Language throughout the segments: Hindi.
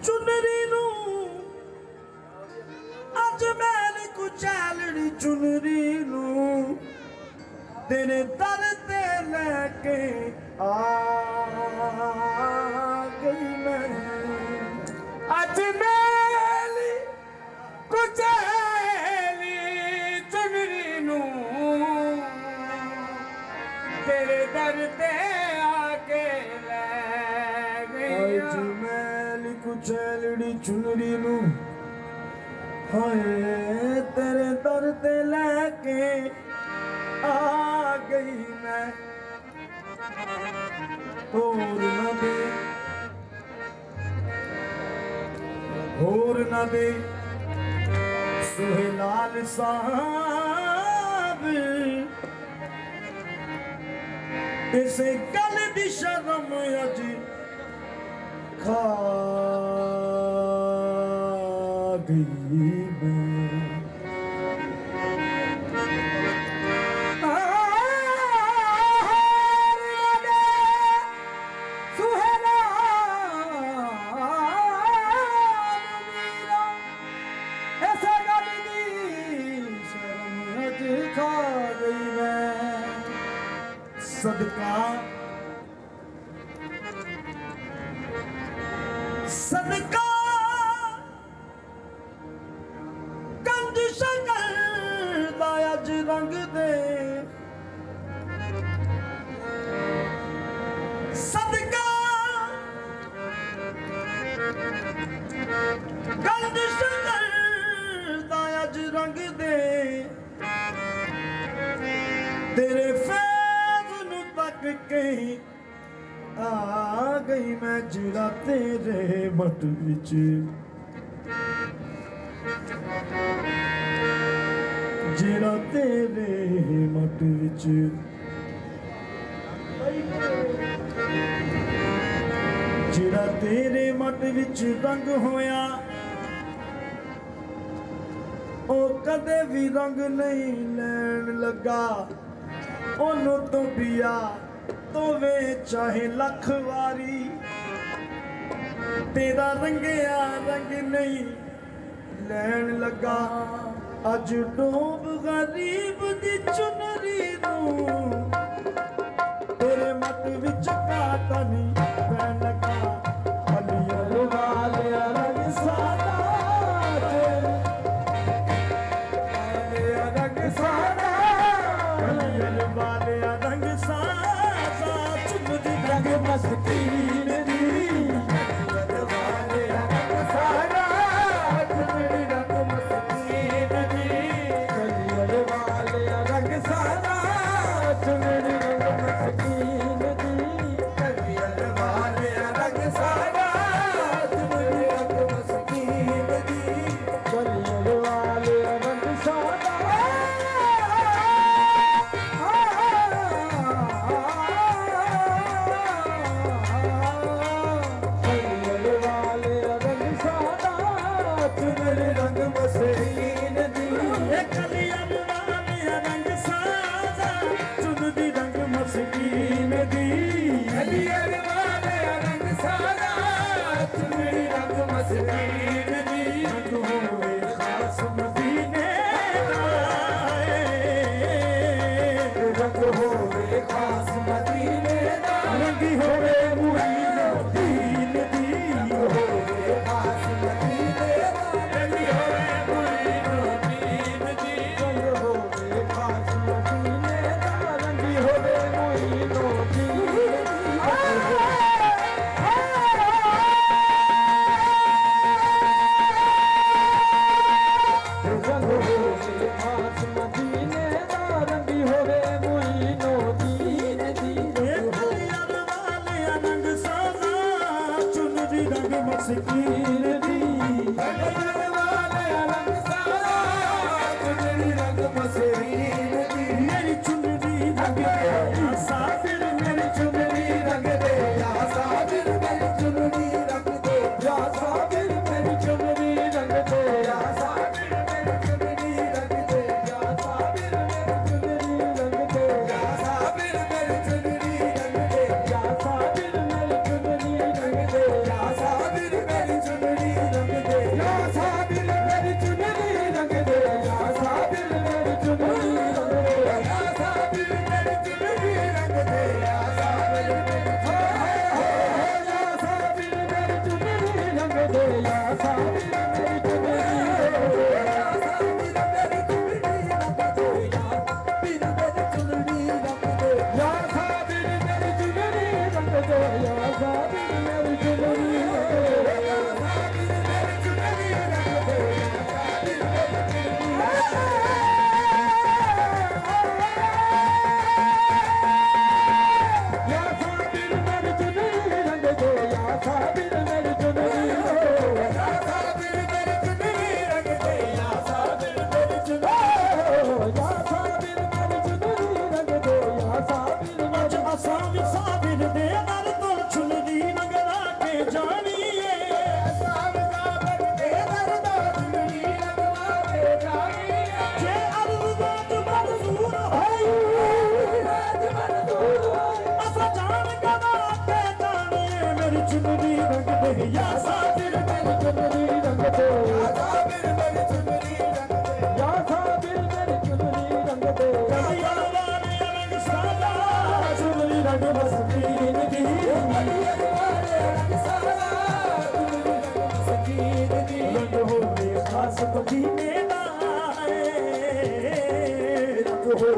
चुनरी नू अज मैल कुचैलड़ी चुनरी नू तेरे दर ते लैके आ गई मैं अज मैल कुचैली चुनरी नू तेरे दर ते आके लै गई अज मैल कुचैलड़ी चुनरी नू हाय तेरे दर ते लैके आ गई मैं होर न दे सुहेलाल साहब इस गल दी शर्म अज खा गई मैं सदका सदका कंज शकर दा अज रंग दे सदका कंज शकर दा अज रंग दे तेरे कहीं आ गई मैं जिड़ा तेरे मट विच जिड़ा तेरे मट विच जिड़ा तेरे मट विच रंग होया ओ कदे भी रंग नहीं लैन लगा ओनू तो पिया तो वे चाहे लख वारी तेरा रंगया रंग नहीं लैन लगा अज डोब गरीब दी चुनरी नू तेरे मत विच काटा नहीं पैन लगा अलियर वाले रंग सादा रंग सादा अलियर वाले रंग सादा रंग मस्कीन दी सारा रंग मस्कीन दी कलियर वाले रंग सारा रंग मस्कीन दी कलियर वाले रंग सारा रंग मस्कीन दी कलियर वाले रंग सारा रंग मस्कीन दी कलियर वाले रंग सादा चुनरी रंग मस्कीन दी कलियर वाले रंग सादा चुनरी रंग मस्कीन दी रंग होवे खास मदीने रंग होवे खास मदीने रंगी होवे मुहीनो दीन दी होवे खास मदीने मस्कीन दी कलियर वाले रंग सादा चुनरी रंग मस्कीन दी मेरी चुनरी रंग दे साबिर मेरी चुनरी रंग दे या साबिर मेरी चुनरी रंग दे या साबिर मेरी चुनरी रंग दे या साबिर मेरी चुनरी रंग दे या साबिर मेरी चुनरी रंग दे या साबिर मेरी चुनरी रंग दे या साबिर मेरी चुनरी रंग दे या साबिर मेरी चुनरी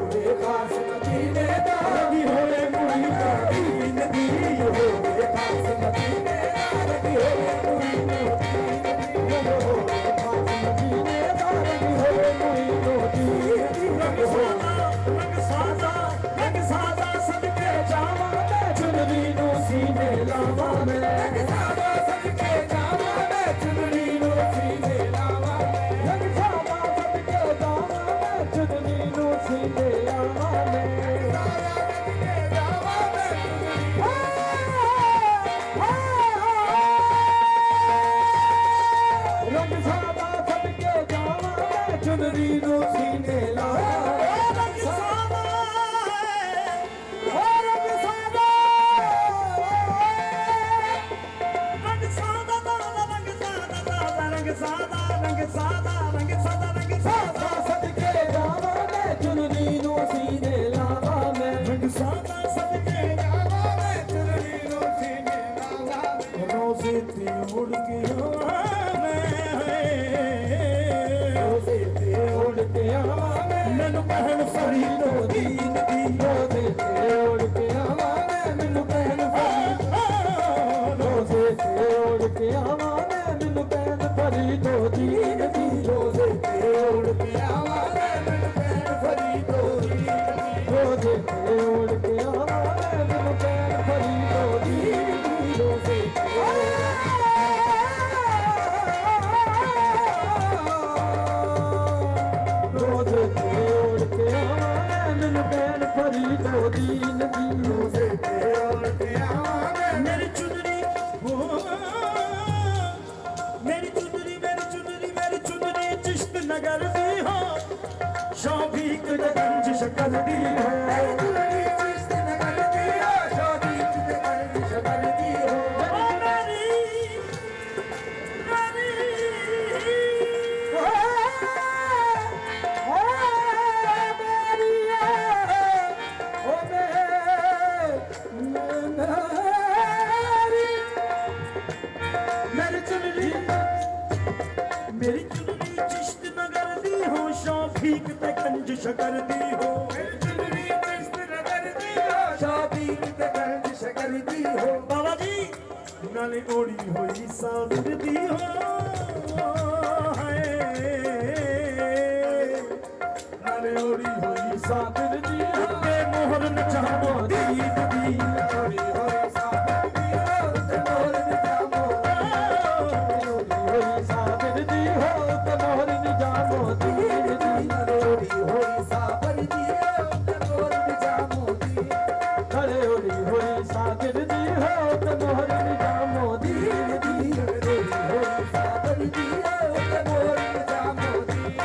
होवे खास मदीने दा लगी होवे मुरीद दीन दी होवे खास मदीने दा लगी होवे मुरीद दीन होवे खास मदीने दा लगी होवे मुरीद दीन रंग सादा सदके जावा मैं चुनरी नू सीने लावा मैं रंग सादा सदके जावा मैं चुनरी नू सीने लावा रंग सादा सदके जावा मैं चुनरी नू सीने लावा मैं रंग सादा सदके जावा मैं चुनरी नू सीने लावा रंग सादा सदके जावा मैं चुनरी नू सीने लावा मैं रंग सादा सदके जावा मैं चुनरी नू सीने लावा रोज़े ते उड़ के आवा मैं रोज़े ते उड़ के आवा मैं मैनू पहन फरीदो दीन दी रोज़े ते उड़ के आवा मैं मैनू पहन फरीदो रोज़े ते उड़ के आवा मैं मैनू पहन फरीदो दीन दी रोज़े ते उड़ के आवा मैं मैनू पहन फरीदो दीन दी रोज़े ते उड़ के आवा मैं मैनू पहन फरीदो दीन दी रोज़े ते रोज़े ते उड़ के आवा मैं मैनू पहन फरीदो दीन दी रोज़े ते उड़ के आवा मैं मेरी चुनरी हो मेरी चुनरी चिश्त नगर दी हो शौबीक गंज शकर दी हो मेरी चिश्त नगर दी हो शौबीक गंज शकर दी हो मेरी चुनरी चिश्त नगर दी हो शौबीक ते गंज शकर दी हो मेरी चुनरी चिश्त नगर दी हो शौबीक ते गंज शकर दी हो बाबा जी नाले ओड़ी होई साबिर दी हो हाय नाले ओड़ी होई साबिर दी हो ते मोहर न चाहो दीद दी ओड़ी होई साबिर दी हो ते मोहर न चाहो ओड़ी होई साबिर दी हो ते मोहर न चाहो दीद दी ओड़ी होई साबिर दी हो ते मोहर न चाहो दीद खड़े ओड़ी होई साबिर दी हो ते मोहर न चाहो दीद दी ओड़ी होई साबिर दी हो ते मोहर न चाहो दीद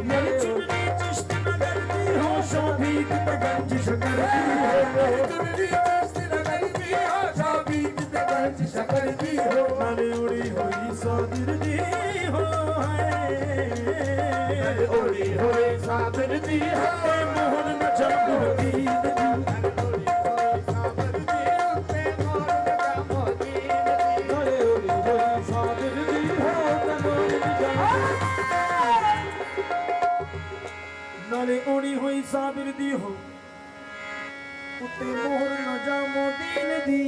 मेरी चुनरी चिश्त नगर दी हो शौबीक ते गंज शकर दी हो मेरी चुनरी चिश्त नगर दी हो शौबीक ते गंज शकर दी हो नाले उड़ी होई साबिर दी हो नाले उड़ी होई साबिर दी हो ते मोहर न चाहो दीद दी ओड़ी होई साबिर दी हो ते मोहर न चाहो दीद दी नाले उड़ी होई साबिर दी हो ते मोहर न चाहो नाले उड़ी होई साबिर दी हो उत्ते मोहर न जामो दीन दी